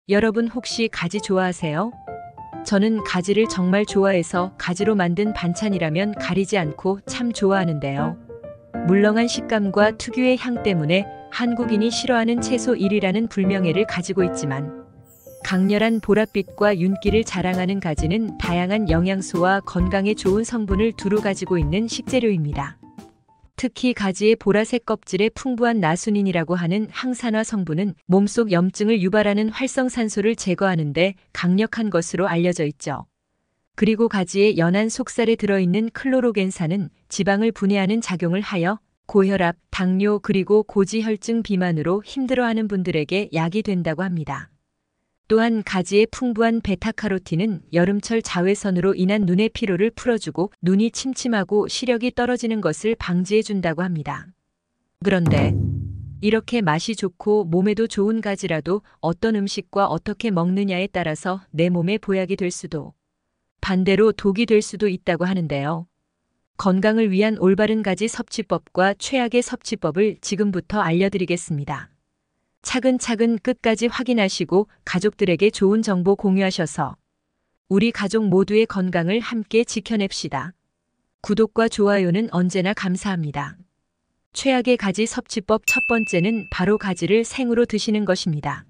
여러분 혹시 가지 좋아하세요? 저는 가지를 정말 좋아해서 가지로 만든 반찬이라면 가리지 않고 참 좋아하는데요. 물렁한 식감과 특유의 향 때문에 한국인이 싫어하는 채소 1위라는 불명예를 가지고 있지만 강렬한 보랏빛과 윤기를 자랑하는 가지는 다양한 영양소와 건강에 좋은 성분을 두루 가지고 있는 식재료입니다. 특히 가지의 보라색 껍질에 풍부한 나수닌이라고 하는 항산화 성분은 몸속 염증을 유발하는 활성산소를 제거하는 데 강력한 것으로 알려져 있죠. 그리고 가지의 연한 속살에 들어있는 클로로겐산은 지방을 분해하는 작용을 하여 고혈압, 당뇨 그리고 고지혈증 비만으로 힘들어하는 분들에게 약이 된다고 합니다. 또한 가지의 풍부한 베타카로틴은 여름철 자외선으로 인한 눈의 피로를 풀어주고 눈이 침침하고 시력이 떨어지는 것을 방지해준다고 합니다. 그런데 이렇게 맛이 좋고 몸에도 좋은 가지라도 어떤 음식과 어떻게 먹느냐에 따라서 내 몸에 보약이 될 수도 반대로 독이 될 수도 있다고 하는데요. 건강을 위한 올바른 가지 섭취법과 최악의 섭취법을 지금부터 알려드리겠습니다. 차근차근 끝까지 확인하시고 가족들에게 좋은 정보 공유하셔서 우리 가족 모두의 건강을 함께 지켜냅시다. 구독과 좋아요는 언제나 감사합니다. 최악의 가지 섭취법 첫 번째는 바로 가지를 생으로 드시는 것입니다.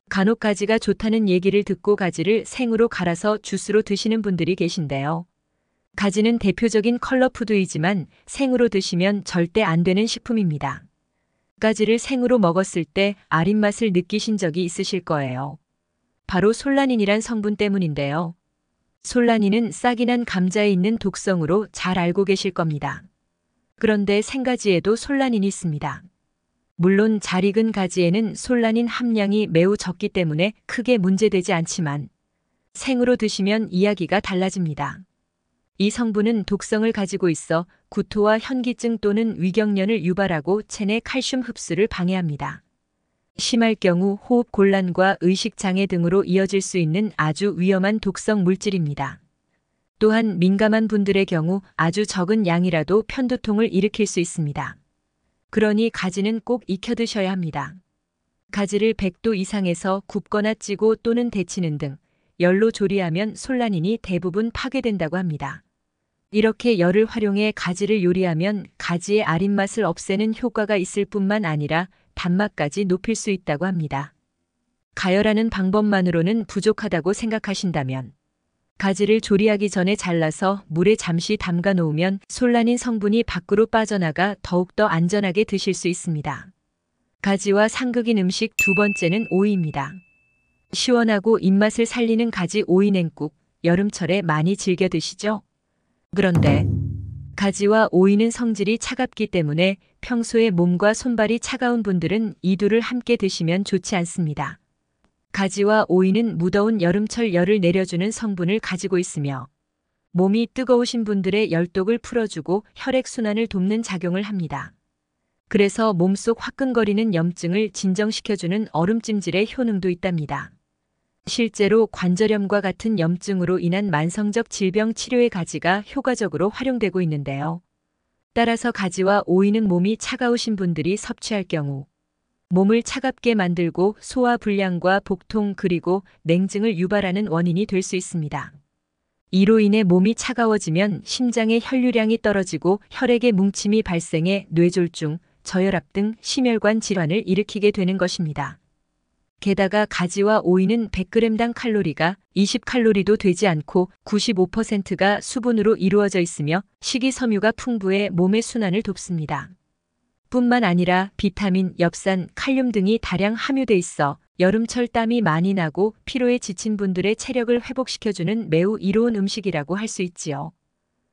간혹 가지가 좋다는 얘기를 듣고 가지를 생으로 갈아서 주스로 드시는 분들이 계신데요. 가지는 대표적인 컬러푸드이지만 생으로 드시면 절대 안 되는 식품입니다. 가지를 생으로 먹었을 때 아린 맛을 느끼신 적이 있으실 거예요. 바로 솔라닌이란 성분 때문인데요. 솔라닌은 싹이 난 감자에 있는 독성으로 잘 알고 계실 겁니다. 그런데 생가지에도 솔라닌이 있습니다. 물론 잘 익은 가지에는 솔라닌 함량이 매우 적기 때문에 크게 문제되지 않지만 생으로 드시면 이야기가 달라집니다. 이 성분은 독성을 가지고 있어 구토와 현기증 또는 위경련을 유발하고 체내 칼슘 흡수를 방해합니다. 심할 경우 호흡 곤란과 의식 장애 등으로 이어질 수 있는 아주 위험한 독성 물질입니다. 또한 민감한 분들의 경우 아주 적은 양이라도 편두통을 일으킬 수 있습니다. 그러니 가지는 꼭 익혀 드셔야 합니다. 가지를 100도 이상에서 굽거나 찌고 또는 데치는 등 열로 조리하면 솔라닌이 대부분 파괴된다고 합니다. 이렇게 열을 활용해 가지를 요리하면 가지의 아린 맛을 없애는 효과가 있을 뿐만 아니라 단맛까지 높일 수 있다고 합니다. 가열하는 방법만으로는 부족하다고 생각하신다면 가지를 조리하기 전에 잘라서 물에 잠시 담가 놓으면 솔라닌 성분이 밖으로 빠져나가 더욱더 안전하게 드실 수 있습니다. 가지와 상극인 음식 두 번째는 오이입니다. 시원하고 입맛을 살리는 가지 오이 냉국, 여름철에 많이 즐겨 드시죠? 그런데 가지와 오이는 성질이 차갑기 때문에 평소에 몸과 손발이 차가운 분들은 이 둘을 함께 드시면 좋지 않습니다. 가지와 오이는 무더운 여름철 열을 내려주는 성분을 가지고 있으며 몸이 뜨거우신 분들의 열독을 풀어주고 혈액순환을 돕는 작용을 합니다. 그래서 몸속 화끈거리는 염증을 진정시켜주는 얼음찜질의 효능도 있답니다. 실제로 관절염과 같은 염증으로 인한 만성적 질병 치료에 가지가 효과적으로 활용되고 있는데요. 따라서 가지와 오이는 몸이 차가우신 분들이 섭취할 경우 몸을 차갑게 만들고 소화 불량과 복통 그리고 냉증을 유발하는 원인이 될 수 있습니다. 이로 인해 몸이 차가워지면 심장의 혈류량이 떨어지고 혈액의 뭉침이 발생해 뇌졸중, 저혈압 등 심혈관 질환을 일으키게 되는 것입니다. 게다가 가지와 오이는 100g당 칼로리가 20칼로리도 되지 않고 95%가 수분으로 이루어져 있으며 식이섬유가 풍부해 몸의 순환을 돕습니다. 뿐만 아니라 비타민, 엽산, 칼륨 등이 다량 함유돼 있어 여름철 땀이 많이 나고 피로에 지친 분들의 체력을 회복시켜주는 매우 이로운 음식이라고 할 수 있지요.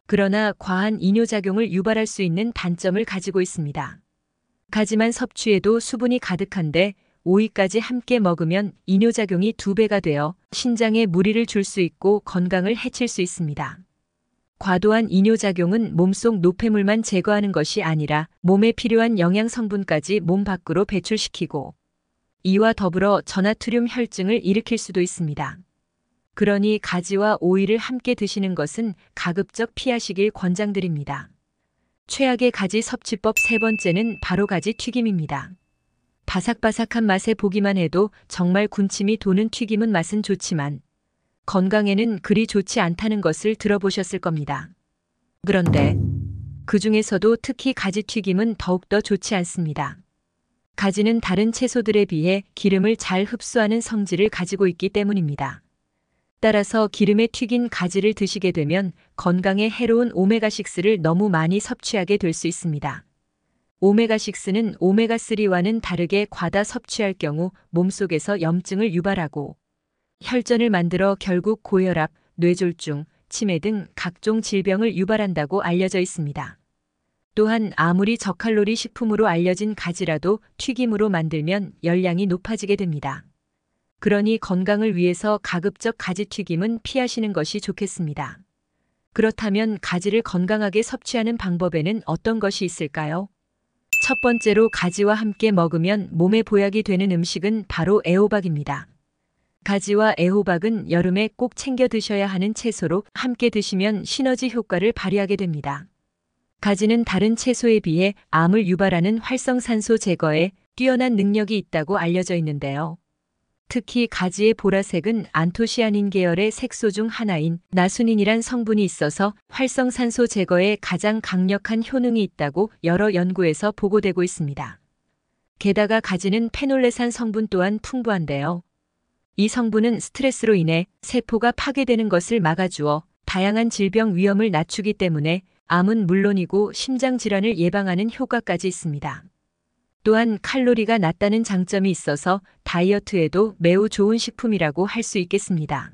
그러나 과한 이뇨작용을 유발할 수 있는 단점을 가지고 있습니다. 가지만 섭취해도 수분이 가득한데 오이까지 함께 먹으면 이뇨작용이 2배가 되어 신장에 무리를 줄 수 있고 건강을 해칠 수 있습니다. 과도한 이뇨작용은 몸속 노폐물만 제거하는 것이 아니라 몸에 필요한 영양 성분까지 몸 밖으로 배출시키고 이와 더불어 저나트륨 혈증을 일으킬 수도 있습니다. 그러니 가지와 오이를 함께 드시는 것은 가급적 피하시길 권장드립니다. 최악의 가지 섭취법 세 번째는 바로 가지 튀김입니다. 바삭바삭한 맛에 보기만 해도 정말 군침이 도는 튀김은 맛은 좋지만 건강에는 그리 좋지 않다는 것을 들어보셨을 겁니다. 그런데 그 중에서도 특히 가지튀김은 더욱더 좋지 않습니다. 가지는 다른 채소들에 비해 기름을 잘 흡수하는 성질을 가지고 있기 때문입니다. 따라서 기름에 튀긴 가지를 드시게 되면 건강에 해로운 오메가6를 너무 많이 섭취하게 될 수 있습니다. 오메가6는 오메가3와는 다르게 과다 섭취할 경우 몸속에서 염증을 유발하고 혈전을 만들어 결국 고혈압, 뇌졸중, 치매 등 각종 질병을 유발한다고 알려져 있습니다. 또한 아무리 저칼로리 식품으로 알려진 가지라도 튀김으로 만들면 열량이 높아지게 됩니다. 그러니 건강을 위해서 가급적 가지튀김은 피하시는 것이 좋겠습니다. 그렇다면 가지를 건강하게 섭취하는 방법에는 어떤 것이 있을까요? 첫 번째로 가지와 함께 먹으면 몸에 보약이 되는 음식은 바로 애호박입니다. 가지와 애호박은 여름에 꼭 챙겨 드셔야 하는 채소로 함께 드시면 시너지 효과를 발휘하게 됩니다. 가지는 다른 채소에 비해 암을 유발하는 활성산소 제거에 뛰어난 능력이 있다고 알려져 있는데요. 특히 가지의 보라색은 안토시아닌 계열의 색소 중 하나인 나수닌이란 성분이 있어서 활성산소 제거에 가장 강력한 효능이 있다고 여러 연구에서 보고되고 있습니다. 게다가 가지는 페놀레산 성분 또한 풍부한데요. 이 성분은 스트레스로 인해 세포가 파괴되는 것을 막아주어 다양한 질병 위험을 낮추기 때문에 암은 물론이고 심장질환을 예방하는 효과까지 있습니다. 또한 칼로리가 낮다는 장점이 있어서 다이어트에도 매우 좋은 식품이라고 할 수 있겠습니다.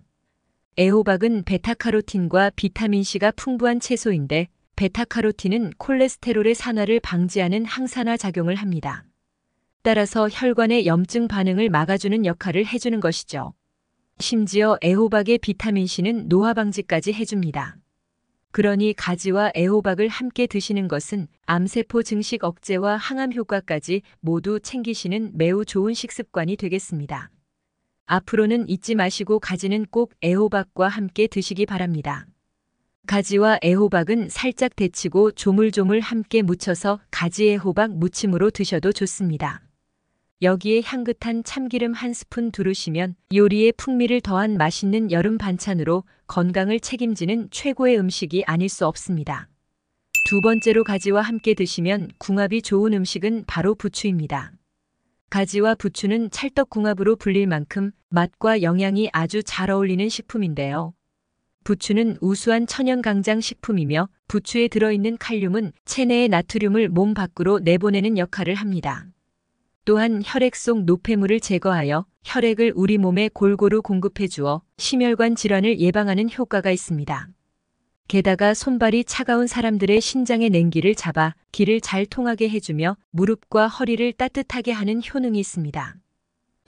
애호박은 베타카로틴과 비타민C가 풍부한 채소인데 베타카로틴은 콜레스테롤의 산화를 방지하는 항산화 작용을 합니다. 따라서 혈관의 염증 반응을 막아주는 역할을 해주는 것이죠. 심지어 애호박의 비타민C는 노화 방지까지 해줍니다. 그러니 가지와 애호박을 함께 드시는 것은 암세포 증식 억제와 항암 효과까지 모두 챙기시는 매우 좋은 식습관이 되겠습니다. 앞으로는 잊지 마시고 가지는 꼭 애호박과 함께 드시기 바랍니다. 가지와 애호박은 살짝 데치고 조물조물 함께 무쳐서 가지 애호박 무침으로 드셔도 좋습니다. 여기에 향긋한 참기름 한 스푼 두르시면 요리에 풍미를 더한 맛있는 여름 반찬으로 건강을 책임지는 최고의 음식이 아닐 수 없습니다. 두 번째로 가지와 함께 드시면 궁합이 좋은 음식은 바로 부추입니다. 가지와 부추는 찰떡궁합으로 불릴 만큼 맛과 영양이 아주 잘 어울리는 식품인데요. 부추는 우수한 천연강장 식품이며 부추에 들어있는 칼륨은 체내의 나트륨을 몸 밖으로 내보내는 역할을 합니다. 또한 혈액 속 노폐물을 제거하여 혈액을 우리 몸에 골고루 공급해 주어 심혈관 질환을 예방하는 효과가 있습니다. 게다가 손발이 차가운 사람들의 신장의 냉기를 잡아 기를 잘 통하게 해주며 무릎과 허리를 따뜻하게 하는 효능이 있습니다.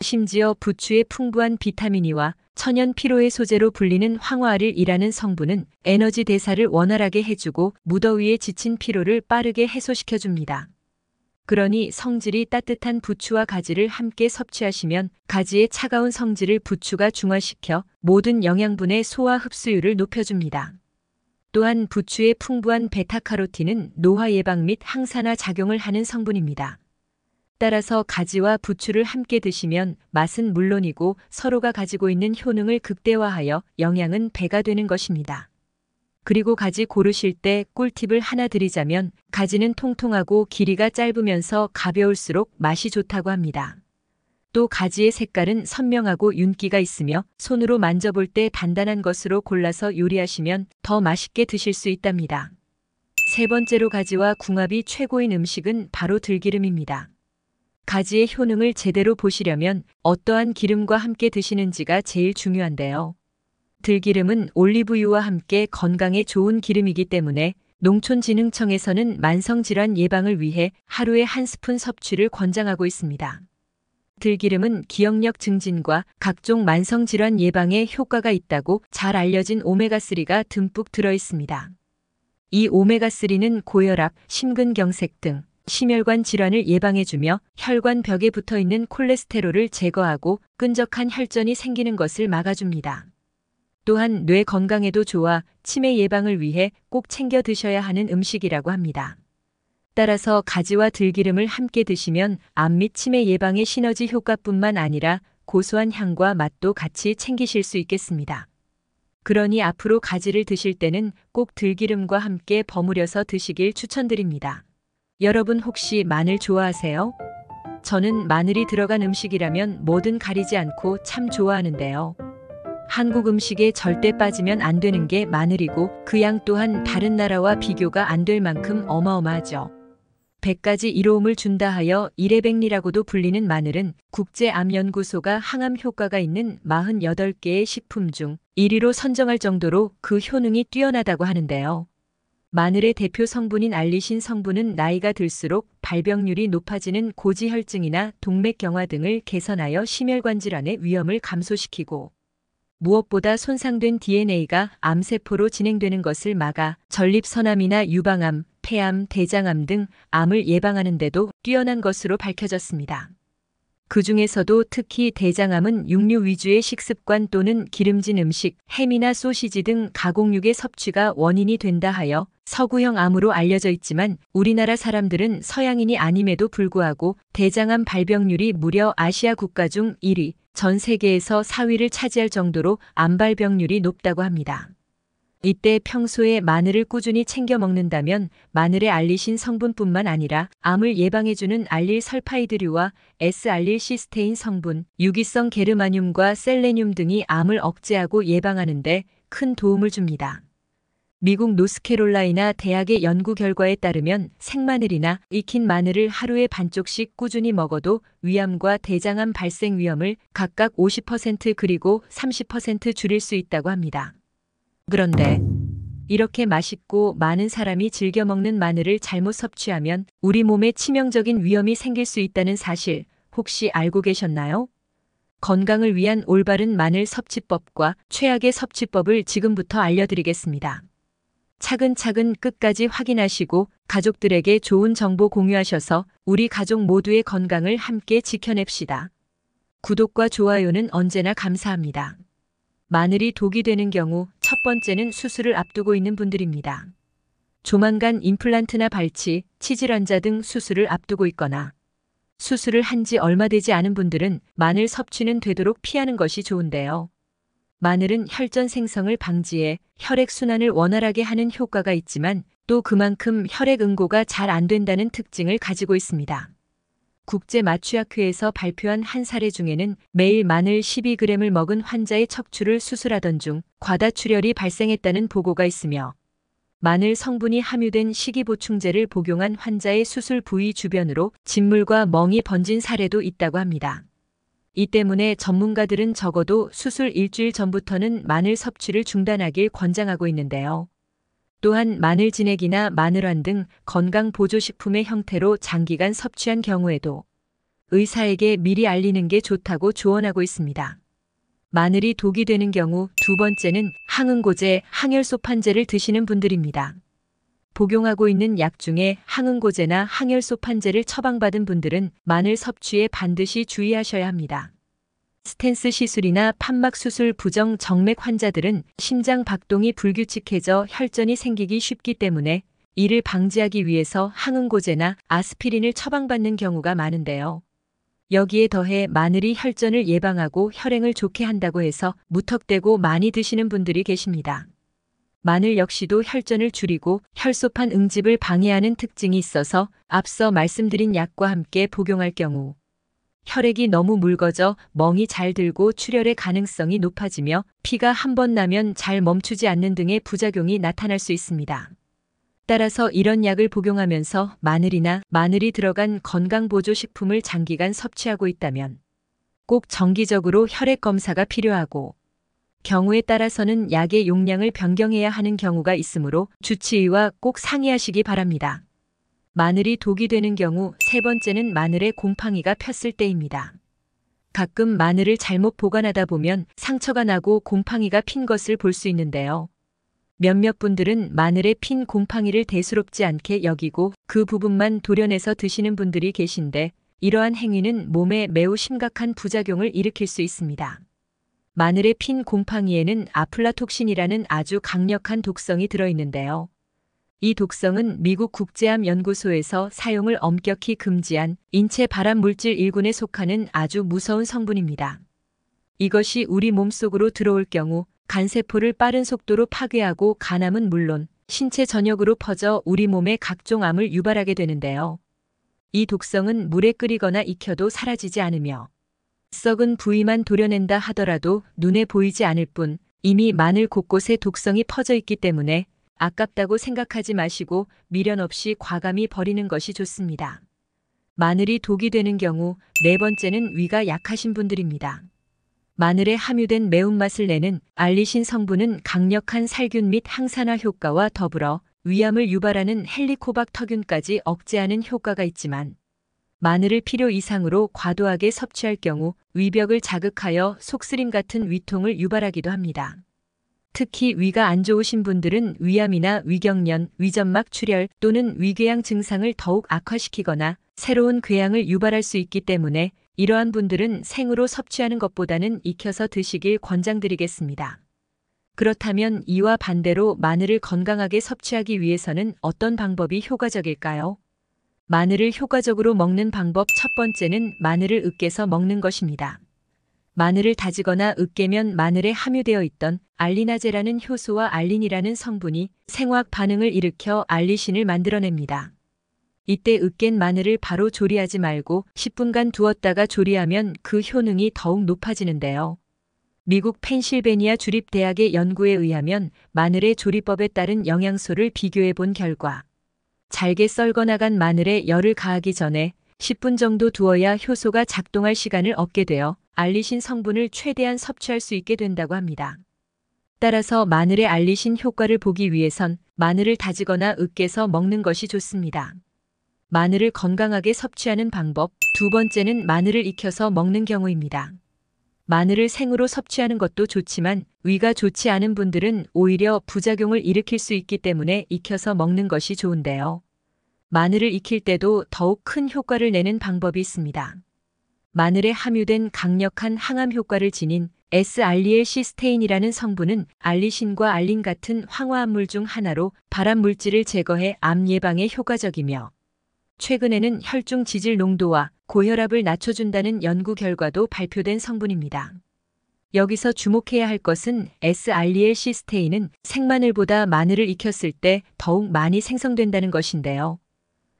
심지어 부추의 풍부한 비타민E와 천연 피로의 소재로 불리는 황화알이라는 성분은 에너지 대사를 원활하게 해주고 무더위에 지친 피로를 빠르게 해소시켜줍니다. 그러니 성질이 따뜻한 부추와 가지를 함께 섭취하시면 가지의 차가운 성질을 부추가 중화시켜 모든 영양분의 소화 흡수율을 높여줍니다. 또한 부추의 풍부한 베타카로틴은 노화 예방 및 항산화 작용을 하는 성분입니다. 따라서 가지와 부추를 함께 드시면 맛은 물론이고 서로가 가지고 있는 효능을 극대화하여 영양은 배가 되는 것입니다. 그리고 가지 고르실 때 꿀팁을 하나 드리자면 가지는 통통하고 길이가 짧으면서 가벼울수록 맛이 좋다고 합니다. 또 가지의 색깔은 선명하고 윤기가 있으며 손으로 만져볼 때 단단한 것으로 골라서 요리하시면 더 맛있게 드실 수 있답니다. 세 번째로 가지와 궁합이 최고인 음식은 바로 들기름입니다. 가지의 효능을 제대로 보시려면 어떠한 기름과 함께 드시는지가 제일 중요한데요. 들기름은 올리브유와 함께 건강에 좋은 기름이기 때문에 농촌진흥청에서는 만성질환 예방을 위해 하루에 한 스푼 섭취를 권장하고 있습니다. 들기름은 기억력 증진과 각종 만성질환 예방에 효과가 있다고 잘 알려진 오메가3가 듬뿍 들어 있습니다. 이 오메가3는 고혈압, 심근경색 등 심혈관 질환을 예방해주며 혈관 벽에 붙어있는 콜레스테롤을 제거하고 끈적한 혈전이 생기는 것을 막아줍니다. 또한 뇌 건강에도 좋아 치매 예방을 위해 꼭 챙겨 드셔야 하는 음식이라고 합니다. 따라서 가지와 들기름을 함께 드시면 암 및 치매 예방의 시너지 효과뿐만 아니라 고소한 향과 맛도 같이 챙기실 수 있겠습니다. 그러니 앞으로 가지를 드실 때는 꼭 들기름과 함께 버무려서 드시길 추천드립니다. 여러분 혹시 마늘 좋아하세요? 저는 마늘이 들어간 음식이라면 뭐든 가리지 않고 참 좋아하는데요. 한국 음식에 절대 빠지면 안 되는 게 마늘이고 그 양 또한 다른 나라와 비교가 안 될 만큼 어마어마하죠. 100가지 이로움을 준다 하여 일회백리라고도 불리는 마늘은 국제암연구소가 항암 효과가 있는 48개의 식품 중 1위로 선정할 정도로 그 효능이 뛰어나다고 하는데요. 마늘의 대표 성분인 알리신 성분은 나이가 들수록 발병률이 높아지는 고지혈증이나 동맥경화 등을 개선하여 심혈관 질환의 위험을 감소시키고 무엇보다 손상된 DNA가 암세포로 진행되는 것을 막아 전립선암이나 유방암, 폐암, 대장암 등 암을 예방하는 데도 뛰어난 것으로 밝혀졌습니다. 그 중에서도 특히 대장암은 육류 위주의 식습관 또는 기름진 음식, 햄이나 소시지 등 가공육의 섭취가 원인이 된다 하여 서구형 암으로 알려져 있지만 우리나라 사람들은 서양인이 아님에도 불구하고 대장암 발병률이 무려 아시아 국가 중 1위, 전 세계에서 4위를 차지할 정도로 암 발병률이 높다고 합니다. 이때 평소에 마늘을 꾸준히 챙겨 먹는다면 마늘의 알리신 성분뿐만 아니라 암을 예방해주는 알릴설파이드류와 S알릴시스테인 성분, 유기성 게르마늄과 셀레늄 등이 암을 억제하고 예방하는 데 큰 도움을 줍니다. 미국 노스캐롤라이나 대학의 연구 결과에 따르면 생마늘이나 익힌 마늘을 하루에 반쪽씩 꾸준히 먹어도 위암과 대장암 발생 위험을 각각 50% 그리고 30% 줄일 수 있다고 합니다. 그런데 이렇게 맛있고 많은 사람이 즐겨 먹는 마늘을 잘못 섭취하면 우리 몸에 치명적인 위험이 생길 수 있다는 사실 혹시 알고 계셨나요? 건강을 위한 올바른 마늘 섭취법과 최악의 섭취법을 지금부터 알려드리겠습니다. 차근차근 끝까지 확인하시고 가족들에게 좋은 정보 공유하셔서 우리 가족 모두의 건강을 함께 지켜냅시다. 구독과 좋아요는 언제나 감사합니다. 마늘이 독이 되는 경우 첫 번째는 수술을 앞두고 있는 분들입니다. 조만간 임플란트나 발치, 치질 환자 등 수술을 앞두고 있거나 수술을 한 지 얼마 되지 않은 분들은 마늘 섭취는 되도록 피하는 것이 좋은데요. 마늘은 혈전 생성을 방지해 혈액순환을 원활하게 하는 효과가 있지만 또 그만큼 혈액 응고가 잘 안 된다는 특징을 가지고 있습니다. 국제마취학회에서 발표한 한 사례 중에는 매일 마늘 12g을 먹은 환자의 척추를 수술하던 중 과다출혈이 발생했다는 보고가 있으며 마늘 성분이 함유된 식이보충제를 복용한 환자의 수술 부위 주변으로 진물과 멍이 번진 사례도 있다고 합니다. 이 때문에 전문가들은 적어도 수술 일주일 전부터는 마늘 섭취를 중단하길 권장하고 있는데요. 또한 마늘 진액이나 마늘환 등 건강보조식품의 형태로 장기간 섭취한 경우에도 의사에게 미리 알리는 게 좋다고 조언하고 있습니다. 마늘이 독이 되는 경우 두 번째는 항응고제, 항열소판제를 드시는 분들입니다. 복용하고 있는 약 중에 항응고제나 항열소판제를 처방받은 분들은 마늘 섭취에 반드시 주의하셔야 합니다. 스텐스 시술이나 판막 수술 부정 정맥 환자들은 심장 박동이 불규칙해져 혈전이 생기기 쉽기 때문에 이를 방지하기 위해서 항응고제나 아스피린을 처방받는 경우가 많은데요. 여기에 더해 마늘이 혈전을 예방하고 혈행을 좋게 한다고 해서 무턱대고 많이 드시는 분들이 계십니다. 마늘 역시도 혈전을 줄이고 혈소판 응집을 방해하는 특징이 있어서 앞서 말씀드린 약과 함께 복용할 경우 혈액이 너무 묽어져 멍이 잘 들고 출혈의 가능성이 높아지며 피가 한 번 나면 잘 멈추지 않는 등의 부작용이 나타날 수 있습니다. 따라서 이런 약을 복용하면서 마늘이나 마늘이 들어간 건강보조식품을 장기간 섭취하고 있다면 꼭 정기적으로 혈액 검사가 필요하고 경우에 따라서는 약의 용량을 변경해야 하는 경우가 있으므로 주치의와 꼭 상의하시기 바랍니다. 마늘이 독이 되는 경우 세 번째는 마늘에 곰팡이가 폈을 때입니다. 가끔 마늘을 잘못 보관하다 보면 상처가 나고 곰팡이가 핀 것을 볼 수 있는데요. 몇몇 분들은 마늘에 핀 곰팡이를 대수롭지 않게 여기고 그 부분만 도려내서 드시는 분들이 계신데 이러한 행위는 몸에 매우 심각한 부작용을 일으킬 수 있습니다. 마늘에 핀 곰팡이에는 아플라톡신이라는 아주 강력한 독성이 들어있는데요. 이 독성은 미국 국제암 연구소에서 사용을 엄격히 금지한 인체 발암 물질 1군에 속하는 아주 무서운 성분입니다. 이것이 우리 몸속으로 들어올 경우 간세포를 빠른 속도로 파괴하고 간암은 물론 신체 전역으로 퍼져 우리 몸에 각종 암을 유발하게 되는데요. 이 독성은 물에 끓이거나 익혀도 사라지지 않으며 썩은 부위만 도려낸다 하더라도 눈에 보이지 않을 뿐 이미 마늘 곳곳에 독성이 퍼져 있기 때문에 아깝다고 생각하지 마시고 미련 없이 과감히 버리는 것이 좋습니다. 마늘이 독이 되는 경우 네 번째는 위가 약하신 분들입니다. 마늘에 함유된 매운맛을 내는 알리신 성분은 강력한 살균 및 항산화 효과와 더불어 위암을 유발하는 헬리코박터균까지 억제하는 효과가 있지만 마늘을 필요 이상으로 과도하게 섭취할 경우 위벽을 자극하여 속쓰림 같은 위통을 유발하기도 합니다. 특히 위가 안 좋으신 분들은 위암이나 위경련, 위점막 출혈 또는 위궤양 증상을 더욱 악화시키거나 새로운 궤양을 유발할 수 있기 때문에 이러한 분들은 생으로 섭취하는 것보다는 익혀서 드시길 권장드리겠습니다. 그렇다면 이와 반대로 마늘을 건강하게 섭취하기 위해서는 어떤 방법이 효과적일까요? 마늘을 효과적으로 먹는 방법 첫 번째는 마늘을 으깨서 먹는 것입니다. 마늘을 다지거나 으깨면 마늘에 함유되어 있던 알리나제라는 효소와 알린이라는 성분이 생화학 반응을 일으켜 알리신을 만들어냅니다. 이때 으깬 마늘을 바로 조리하지 말고 10분간 두었다가 조리하면 그 효능이 더욱 높아지는데요. 미국 펜실베니아 주립대학의 연구에 의하면 마늘의 조리법에 따른 영양소를 비교해 본 결과 잘게 썰거 나간 마늘에 열을 가하기 전에 10분 정도 두어야 효소가 작동할 시간을 얻게 되어 알리신 성분을 최대한 섭취할 수 있게 된다고 합니다. 따라서 마늘의 알리신 효과를 보기 위해선 마늘을 다지거나 으깨서 먹는 것이 좋습니다. 마늘을 건강하게 섭취하는 방법 두 번째는 마늘을 익혀서 먹는 경우입니다. 마늘을 생으로 섭취하는 것도 좋지만 위가 좋지 않은 분들은 오히려 부작용을 일으킬 수 있기 때문에 익혀서 먹는 것이 좋은데요. 마늘을 익힐 때도 더욱 큰 효과를 내는 방법이 있습니다. 마늘에 함유된 강력한 항암 효과를 지닌 S알리엘시스테인이라는 성분은 알리신과 알린 같은 황화합물 중 하나로 발암 물질을 제거해 암 예방에 효과적이며 최근에는 혈중 지질 농도와 고혈압을 낮춰준다는 연구 결과도 발표된 성분입니다. 여기서 주목해야 할 것은 S알리엘시스테인은 생마늘보다 마늘을 익혔을 때 더욱 많이 생성된다는 것인데요.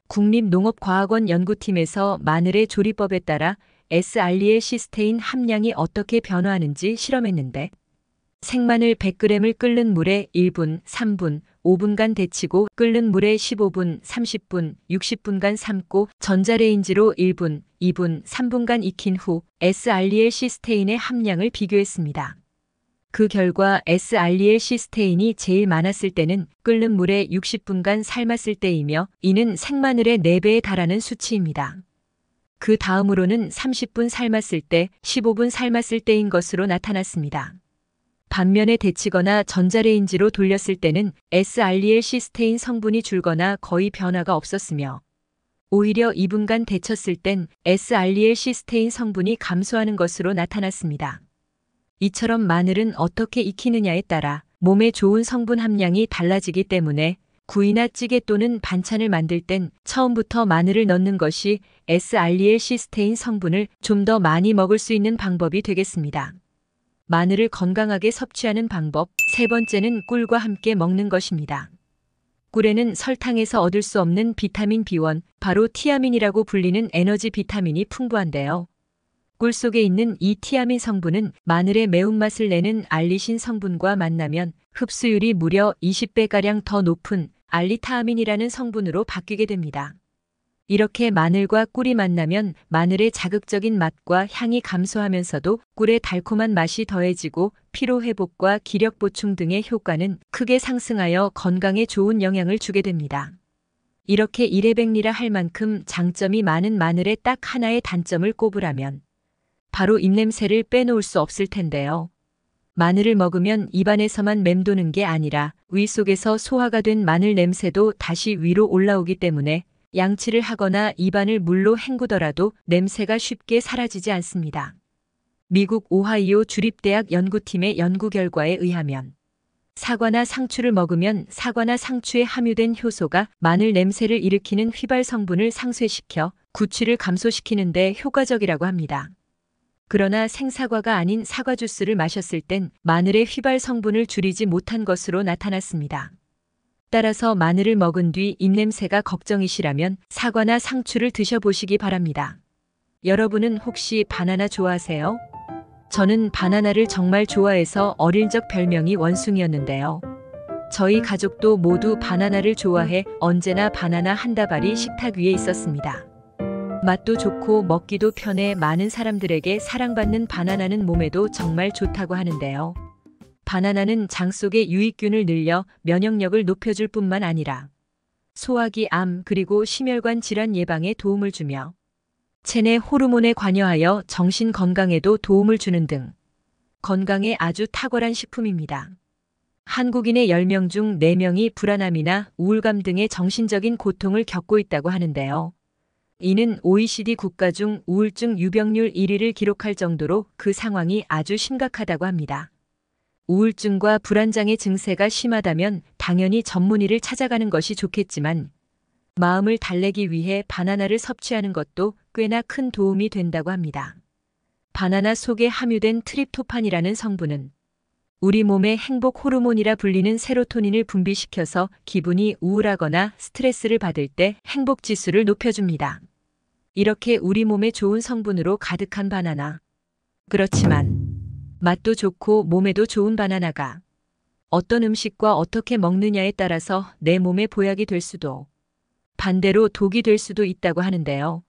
국립농업과학원 연구팀에서 마늘의 조리법에 따라 S알리엘시스테인 함량이 어떻게 변화하는지 실험했는데 생마늘 100g을 끓는 물에 1분, 3분, 5분간 데치고 끓는 물에 15분, 30분, 60분간 삶고 전자레인지로 1분, 2분, 3분간 익힌 후 S알리엘시스테인의 함량을 비교했습니다. 그 결과 S알리엘시스테인이 제일 많았을 때는 끓는 물에 60분간 삶았을 때이며 이는 생마늘의 4배에 달하는 수치입니다. 그 다음으로는 30분 삶았을 때, 15분 삶았을 때인 것으로 나타났습니다. 반면에 데치거나 전자레인지로 돌렸을 때는 S알리엘시스테인 성분이 줄거나 거의 변화가 없었으며 오히려 2분간 데쳤을 땐 S알리엘시스테인 성분이 감소하는 것으로 나타났습니다. 이처럼 마늘은 어떻게 익히느냐에 따라 몸에 좋은 성분 함량이 달라지기 때문에 구이나 찌개 또는 반찬을 만들 땐 처음부터 마늘을 넣는 것이 S알리엘시스테인 성분을 좀 더 많이 먹을 수 있는 방법이 되겠습니다. 마늘을 건강하게 섭취하는 방법 세 번째는 꿀과 함께 먹는 것입니다. 꿀에는 설탕에서 얻을 수 없는 비타민 B1, 바로 티아민이라고 불리는 에너지 비타민이 풍부한데요. 꿀 속에 있는 이 티아민 성분은 마늘의 매운맛을 내는 알리신 성분과 만나면 흡수율이 무려 20배가량 더 높은 알리타아민이라는 성분으로 바뀌게 됩니다. 이렇게 마늘과 꿀이 만나면 마늘의 자극적인 맛과 향이 감소하면서도 꿀의 달콤한 맛이 더해지고 피로회복과 기력 보충 등의 효과는 크게 상승하여 건강에 좋은 영향을 주게 됩니다. 이렇게 이래백리라 할 만큼 장점이 많은 마늘의 딱 하나의 단점을 꼽으라면 바로 입냄새를 빼놓을 수 없을 텐데요. 마늘을 먹으면 입안에서만 맴도는 게 아니라 위 속에서 소화가 된 마늘 냄새도 다시 위로 올라오기 때문에 양치를 하거나 입안을 물로 헹구더라도 냄새가 쉽게 사라지지 않습니다. 미국 오하이오 주립대학 연구팀의 연구 결과에 의하면 사과나 상추를 먹으면 사과나 상추에 함유된 효소가 마늘 냄새를 일으키는 휘발 성분을 상쇄시켜 구취를 감소시키는 데 효과적이라고 합니다. 그러나 생사과가 아닌 사과 주스를 마셨을 땐 마늘의 휘발 성분을 줄이지 못한 것으로 나타났습니다. 따라서 마늘을 먹은 뒤 입냄새가 걱정이시라면 사과나 상추를 드셔보시기 바랍니다. 여러분은 혹시 바나나 좋아하세요? 저는 바나나를 정말 좋아해서 어릴 적 별명이 원숭이였는데요. 저희 가족도 모두 바나나를 좋아해 언제나 바나나 한 다발이 식탁 위에 있었습니다. 맛도 좋고 먹기도 편해 많은 사람들에게 사랑받는 바나나는 몸에도 정말 좋다고 하는데요. 바나나는 장 속의 유익균을 늘려 면역력을 높여줄 뿐만 아니라 소화기, 암, 그리고 심혈관 질환 예방에 도움을 주며 체내 호르몬에 관여하여 정신 건강에도 도움을 주는 등 건강에 아주 탁월한 식품입니다. 한국인의 10명 중 4명이 불안함이나 우울감 등의 정신적인 고통을 겪고 있다고 하는데요. 이는 OECD 국가 중 우울증 유병률 1위를 기록할 정도로 그 상황이 아주 심각하다고 합니다. 우울증과 불안장애 증세가 심하다면 당연히 전문의를 찾아가는 것이 좋겠지만 마음을 달래기 위해 바나나를 섭취하는 것도 꽤나 큰 도움이 된다고 합니다. 바나나 속에 함유된 트립토판이라는 성분은 우리 몸의 행복 호르몬이라 불리는 세로토닌을 분비시켜서 기분이 우울하거나 스트레스를 받을 때 행복 지수를 높여줍니다. 이렇게 우리 몸에 좋은 성분으로 가득한 바나나. 그렇지만 맛도 좋고 몸에도 좋은 바나나가 어떤 음식과 어떻게 먹느냐에 따라서 내 몸에 보약이 될 수도 반대로 독이 될 수도 있다고 하는데요.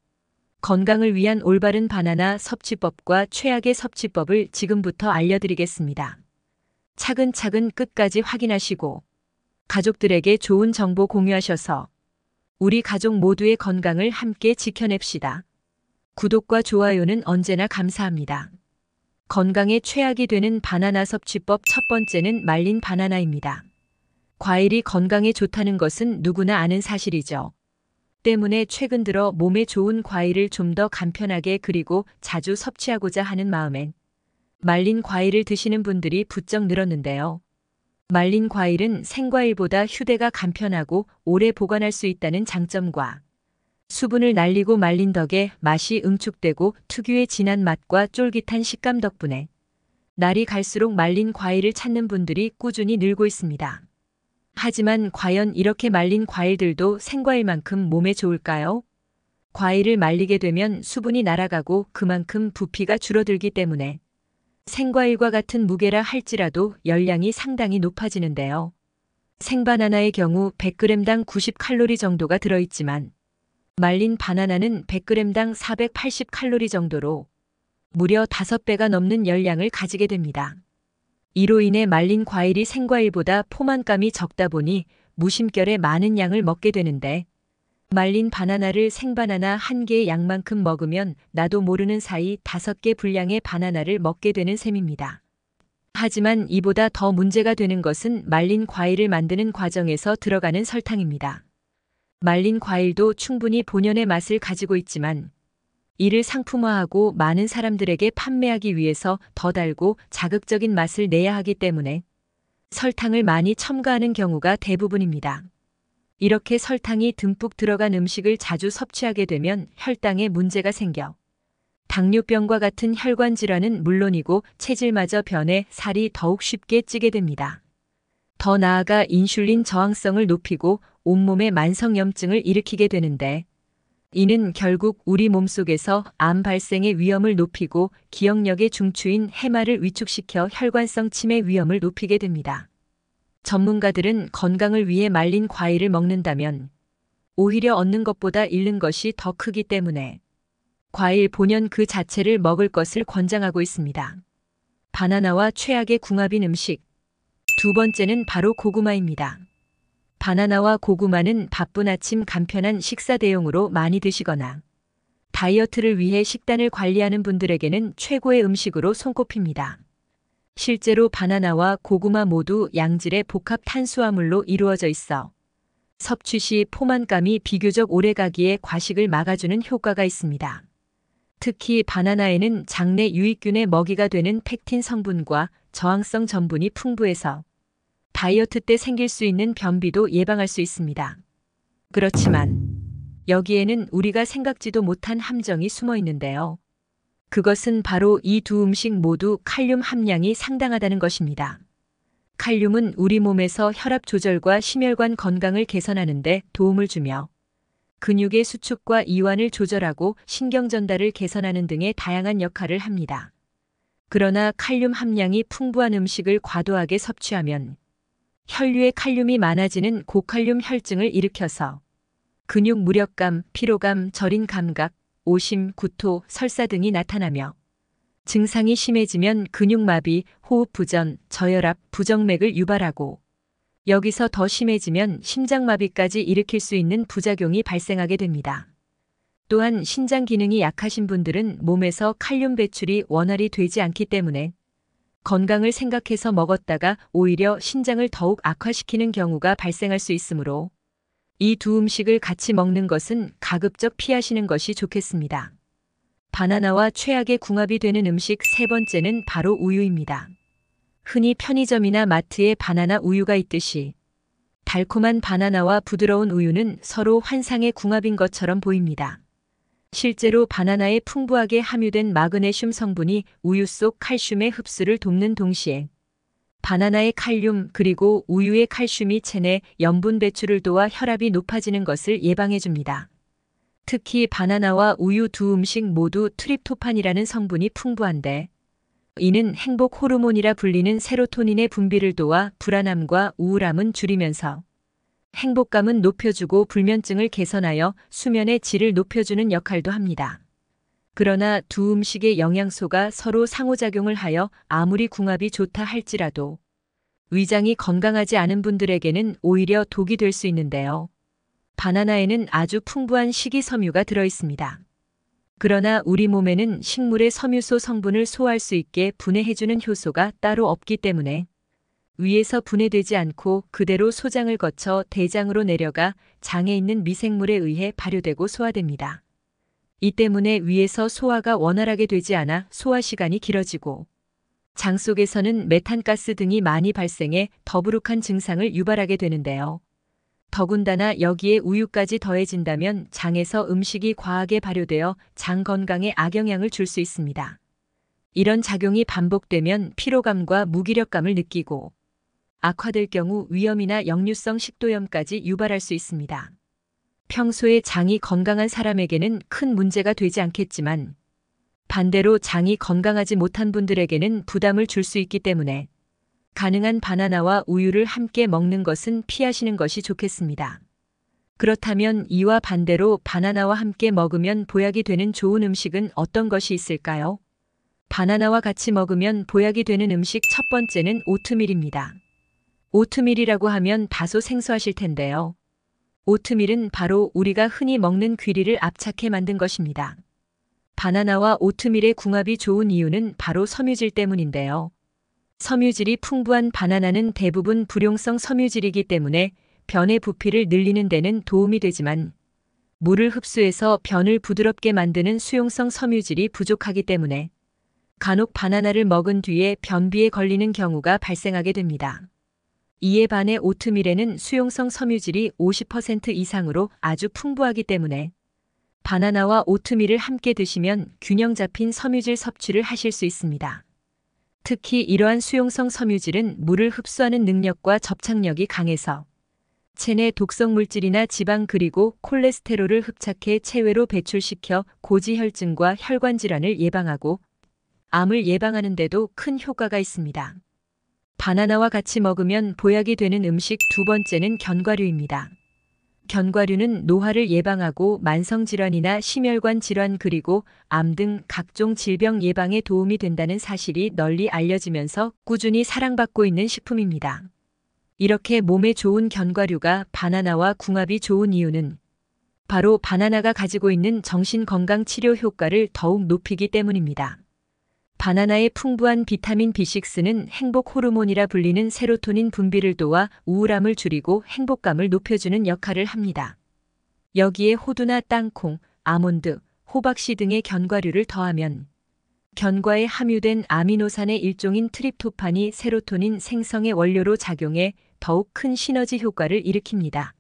건강을 위한 올바른 바나나 섭취법과 최악의 섭취법을 지금부터 알려드리겠습니다. 차근차근 끝까지 확인하시고 가족들에게 좋은 정보 공유하셔서 우리 가족 모두의 건강을 함께 지켜냅시다. 구독과 좋아요는 언제나 감사합니다. 건강에 최악이 되는 바나나 섭취법 첫 번째는 말린 바나나입니다. 과일이 건강에 좋다는 것은 누구나 아는 사실이죠. 때문에 최근 들어 몸에 좋은 과일을 좀 더 간편하게 그리고 자주 섭취하고자 하는 마음엔 말린 과일을 드시는 분들이 부쩍 늘었는데요. 말린 과일은 생과일보다 휴대가 간편하고 오래 보관할 수 있다는 장점과 수분을 날리고 말린 덕에 맛이 응축되고 특유의 진한 맛과 쫄깃한 식감 덕분에 날이 갈수록 말린 과일을 찾는 분들이 꾸준히 늘고 있습니다. 하지만 과연 이렇게 말린 과일들도 생과일만큼 몸에 좋을까요? 과일을 말리게 되면 수분이 날아가고 그만큼 부피가 줄어들기 때문에 생과일과 같은 무게라 할지라도 열량이 상당히 높아지는데요. 생바나나의 경우 100g당 90칼로리 정도가 들어있지만 말린 바나나는 100g당 480칼로리 정도로 무려 5배가 넘는 열량을 가지게 됩니다. 이로 인해 말린 과일이 생과일보다 포만감이 적다 보니 무심결에 많은 양을 먹게 되는데 말린 바나나를 생바나나 1개의 양만큼 먹으면 나도 모르는 사이 5개 분량의 바나나를 먹게 되는 셈입니다. 하지만 이보다 더 문제가 되는 것은 말린 과일을 만드는 과정에서 들어가는 설탕입니다. 말린 과일도 충분히 본연의 맛을 가지고 있지만 이를 상품화하고 많은 사람들에게 판매하기 위해서 더 달고 자극적인 맛을 내야 하기 때문에 설탕을 많이 첨가하는 경우가 대부분입니다. 이렇게 설탕이 듬뿍 들어간 음식을 자주 섭취하게 되면 혈당에 문제가 생겨 당뇨병과 같은 혈관 질환은 물론이고 체질마저 변해 살이 더욱 쉽게 찌게 됩니다. 더 나아가 인슐린 저항성을 높이고 온몸에 만성염증을 일으키게 되는데 이는 결국 우리 몸속에서 암 발생의 위험을 높이고 기억력의 중추인 해마를 위축시켜 혈관성 치매 위험을 높이게 됩니다. 전문가들은 건강을 위해 말린 과일을 먹는다면 오히려 얻는 것보다 잃는 것이 더 크기 때문에 과일 본연 그 자체를 먹을 것을 권장하고 있습니다. 바나나와 최악의 궁합인 음식. 두 번째는 바로 고구마입니다. 바나나와 고구마는 바쁜 아침 간편한 식사 대용으로 많이 드시거나 다이어트를 위해 식단을 관리하는 분들에게는 최고의 음식으로 손꼽힙니다. 실제로 바나나와 고구마 모두 양질의 복합 탄수화물로 이루어져 있어 섭취 시 포만감이 비교적 오래가기에 과식을 막아주는 효과가 있습니다. 특히 바나나에는 장내 유익균의 먹이가 되는 펙틴 성분과 저항성 전분이 풍부해서 다이어트 때 생길 수 있는 변비도 예방할 수 있습니다. 그렇지만 여기에는 우리가 생각지도 못한 함정이 숨어 있는데요. 그것은 바로 이 두 음식 모두 칼륨 함량이 상당하다는 것입니다. 칼륨은 우리 몸에서 혈압 조절과 심혈관 건강을 개선하는 데 도움을 주며 근육의 수축과 이완을 조절하고 신경 전달을 개선하는 등의 다양한 역할을 합니다. 그러나 칼륨 함량이 풍부한 음식을 과도하게 섭취하면 혈류에 칼륨이 많아지는 고칼륨 혈증을 일으켜서 근육 무력감, 피로감, 저린 감각, 오심, 구토, 설사 등이 나타나며 증상이 심해지면 근육마비, 호흡부전, 저혈압, 부정맥을 유발하고 여기서 더 심해지면 심장마비까지 일으킬 수 있는 부작용이 발생하게 됩니다. 또한 신장 기능이 약하신 분들은 몸에서 칼륨 배출이 원활히 되지 않기 때문에 건강을 생각해서 먹었다가 오히려 신장을 더욱 악화시키는 경우가 발생할 수 있으므로 이 두 음식을 같이 먹는 것은 가급적 피하시는 것이 좋겠습니다. 바나나와 최악의 궁합이 되는 음식 세 번째는 바로 우유입니다. 흔히 편의점이나 마트에 바나나 우유가 있듯이 달콤한 바나나와 부드러운 우유는 서로 환상의 궁합인 것처럼 보입니다. 실제로 바나나에 풍부하게 함유된 마그네슘 성분이 우유 속 칼슘의 흡수를 돕는 동시에 바나나의 칼륨 그리고 우유의 칼슘이 체내 염분 배출을 도와 혈압이 높아지는 것을 예방해 줍니다. 특히 바나나와 우유 두 음식 모두 트립토판이라는 성분이 풍부한데 이는 행복 호르몬이라 불리는 세로토닌의 분비를 도와 불안함과 우울함은 줄이면서 행복감은 높여주고 불면증을 개선하여 수면의 질을 높여주는 역할도 합니다. 그러나 두 음식의 영양소가 서로 상호작용을 하여 아무리 궁합이 좋다 할지라도 위장이 건강하지 않은 분들에게는 오히려 독이 될 수 있는데요. 바나나에는 아주 풍부한 식이섬유가 들어 있습니다. 그러나 우리 몸에는 식물의 섬유소 성분을 소화할 수 있게 분해해주는 효소가 따로 없기 때문에 위에서 분해되지 않고 그대로 소장을 거쳐 대장으로 내려가 장에 있는 미생물에 의해 발효되고 소화됩니다. 이 때문에 위에서 소화가 원활하게 되지 않아 소화 시간이 길어지고 장 속에서는 메탄가스 등이 많이 발생해 더부룩한 증상을 유발하게 되는데요. 더군다나 여기에 우유까지 더해진다면 장에서 음식이 과하게 발효되어 장 건강에 악영향을 줄 수 있습니다. 이런 작용이 반복되면 피로감과 무기력감을 느끼고 악화될 경우 위염이나 역류성 식도염까지 유발할 수 있습니다. 평소에 장이 건강한 사람에게는 큰 문제가 되지 않겠지만 반대로 장이 건강하지 못한 분들에게는 부담을 줄 수 있기 때문에 가능한 바나나와 우유를 함께 먹는 것은 피하시는 것이 좋겠습니다. 그렇다면 이와 반대로 바나나와 함께 먹으면 보약이 되는 좋은 음식은 어떤 것이 있을까요? 바나나와 같이 먹으면 보약이 되는 음식 첫 번째는 오트밀입니다. 오트밀이라고 하면 다소 생소하실 텐데요. 오트밀은 바로 우리가 흔히 먹는 귀리를 압착해 만든 것입니다. 바나나와 오트밀의 궁합이 좋은 이유는 바로 섬유질 때문인데요. 섬유질이 풍부한 바나나는 대부분 불용성 섬유질이기 때문에 변의 부피를 늘리는 데는 도움이 되지만 물을 흡수해서 변을 부드럽게 만드는 수용성 섬유질이 부족하기 때문에 간혹 바나나를 먹은 뒤에 변비에 걸리는 경우가 발생하게 됩니다. 이에 반해 오트밀에는 수용성 섬유질이 50% 이상으로 아주 풍부하기 때문에 바나나와 오트밀을 함께 드시면 균형 잡힌 섬유질 섭취를 하실 수 있습니다. 특히 이러한 수용성 섬유질은 물을 흡수하는 능력과 접착력이 강해서 체내 독성 물질이나 지방 그리고 콜레스테롤을 흡착해 체외로 배출시켜 고지혈증과 혈관 질환을 예방하고 암을 예방하는 데도 큰 효과가 있습니다. 바나나와 같이 먹으면 보약이 되는 음식 두 번째는 견과류입니다. 견과류는 노화를 예방하고 만성질환이나 심혈관 질환 그리고 암 등 각종 질병 예방에 도움이 된다는 사실이 널리 알려지면서 꾸준히 사랑받고 있는 식품입니다. 이렇게 몸에 좋은 견과류가 바나나와 궁합이 좋은 이유는 바로 바나나가 가지고 있는 정신건강 치료 효과를 더욱 높이기 때문입니다. 바나나의 풍부한 비타민 B6는 행복 호르몬이라 불리는 세로토닌 분비를 도와 우울함을 줄이고 행복감을 높여주는 역할을 합니다. 여기에 호두나 땅콩, 아몬드, 호박씨 등의 견과류를 더하면 견과에 함유된 아미노산의 일종인 트립토판이 세로토닌 생성의 원료로 작용해 더욱 큰 시너지 효과를 일으킵니다.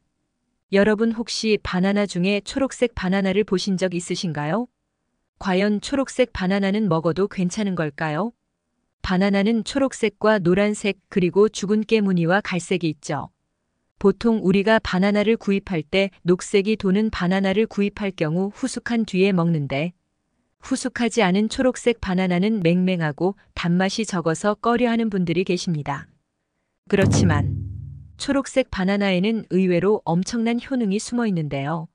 여러분 혹시 바나나 중에 초록색 바나나를 보신 적 있으신가요? 과연 초록색 바나나는 먹어도 괜찮은 걸까요? 바나나는 초록색과 노란색 그리고 주근깨 무늬와 갈색이 있죠. 보통 우리가 바나나를 구입할 때 녹색이 도는 바나나를 구입할 경우 후숙한 뒤에 먹는데, 후숙하지 않은 초록색 바나나는 맹맹하고 단맛이 적어서 꺼려하는 분들이 계십니다. 그렇지만 초록색 바나나에는 의외로 엄청난 효능이 숨어 있는데요.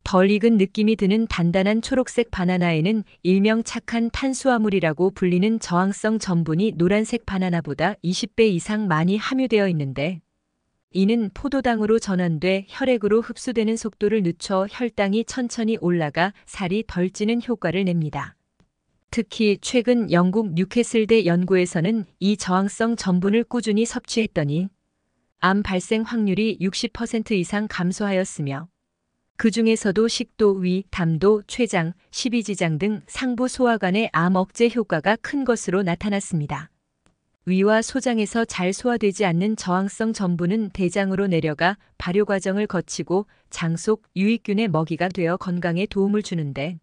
덜 익은 느낌이 드는 단단한 초록색 바나나에는 일명 착한 탄수화물이라고 불리는 저항성 전분이 노란색 바나나보다 20배 이상 많이 함유되어 있는데, 이는 포도당으로 전환돼 혈액으로 흡수되는 속도를 늦춰 혈당이 천천히 올라가 살이 덜 찌는 효과를 냅니다. 특히 최근 영국 뉴캐슬대 연구에서는 이 저항성 전분을 꾸준히 섭취했더니 암 발생 확률이 60% 이상 감소하였으며, 그 중에서도 식도, 위, 담도, 췌장, 십이지장 등 상부 소화관의 암 억제 효과가 큰 것으로 나타났습니다. 위와 소장에서 잘 소화되지 않는 저항성 전분은 대장으로 내려가 발효 과정을 거치고 장 속 유익균의 먹이가 되어 건강에 도움을 주는데,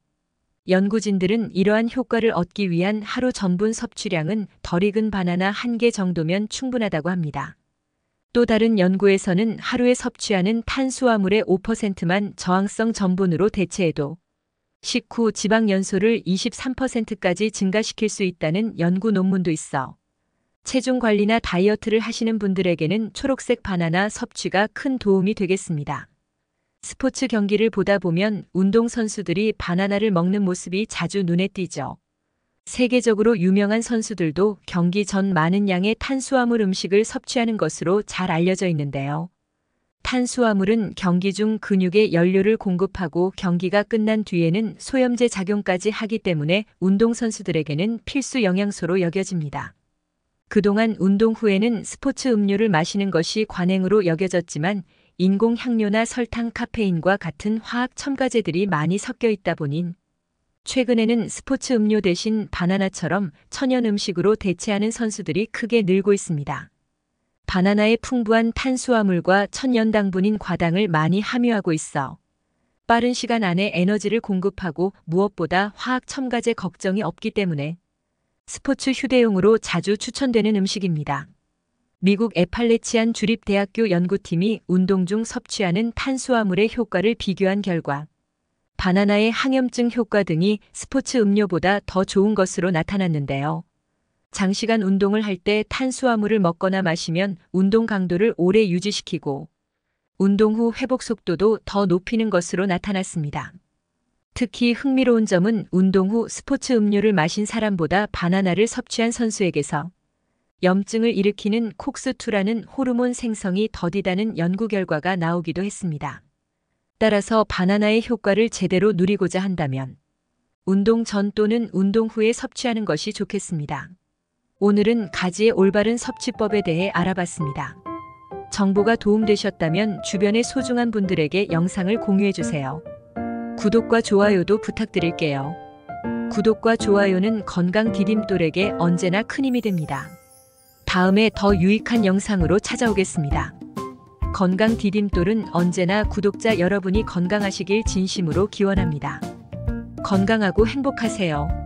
연구진들은 이러한 효과를 얻기 위한 하루 전분 섭취량은 덜 익은 바나나 1개 정도면 충분하다고 합니다. 또 다른 연구에서는 하루에 섭취하는 탄수화물의 5%만 저항성 전분으로 대체해도 식후 지방 연소를 23%까지 증가시킬 수 있다는 연구 논문도 있어 체중 관리나 다이어트를 하시는 분들에게는 초록색 바나나 섭취가 큰 도움이 되겠습니다. 스포츠 경기를 보다 보면 운동선수들이 바나나를 먹는 모습이 자주 눈에 띄죠. 세계적으로 유명한 선수들도 경기 전 많은 양의 탄수화물 음식을 섭취하는 것으로 잘 알려져 있는데요. 탄수화물은 경기 중 근육에 연료를 공급하고 경기가 끝난 뒤에는 소염제 작용까지 하기 때문에 운동선수들에게는 필수 영양소로 여겨집니다. 그동안 운동 후에는 스포츠 음료를 마시는 것이 관행으로 여겨졌지만 인공 향료나 설탕, 카페인과 같은 화학 첨가제들이 많이 섞여 있다 보니 최근에는 스포츠 음료 대신 바나나처럼 천연 음식으로 대체하는 선수들이 크게 늘고 있습니다. 바나나의 풍부한 탄수화물과 천연당분인 과당을 많이 함유하고 있어 빠른 시간 안에 에너지를 공급하고 무엇보다 화학 첨가제 걱정이 없기 때문에 스포츠 휴대용으로 자주 추천되는 음식입니다. 미국 애팔레치안 주립대학교 연구팀이 운동 중 섭취하는 탄수화물의 효과를 비교한 결과 바나나의 항염증 효과 등이 스포츠 음료보다 더 좋은 것으로 나타났는데요. 장시간 운동을 할 때 탄수화물을 먹거나 마시면 운동 강도를 오래 유지시키고 운동 후 회복 속도도 더 높이는 것으로 나타났습니다. 특히 흥미로운 점은 운동 후 스포츠 음료를 마신 사람보다 바나나를 섭취한 선수에게서 염증을 일으키는 콕스2라는 호르몬 생성이 더디다는 연구 결과가 나오기도 했습니다. 따라서 바나나의 효과를 제대로 누리고자 한다면 운동 전 또는 운동 후에 섭취하는 것이 좋겠습니다. 오늘은 가지의 올바른 섭취법에 대해 알아봤습니다. 정보가 도움되셨다면 주변의 소중한 분들에게 영상을 공유해주세요. 구독과 좋아요도 부탁드릴게요. 구독과 좋아요는 건강 디딤돌에게 언제나 큰 힘이 됩니다. 다음에 더 유익한 영상으로 찾아오겠습니다. 건강 디딤돌은 언제나 구독자 여러분이 건강하시길 진심으로 기원합니다. 건강하고 행복하세요.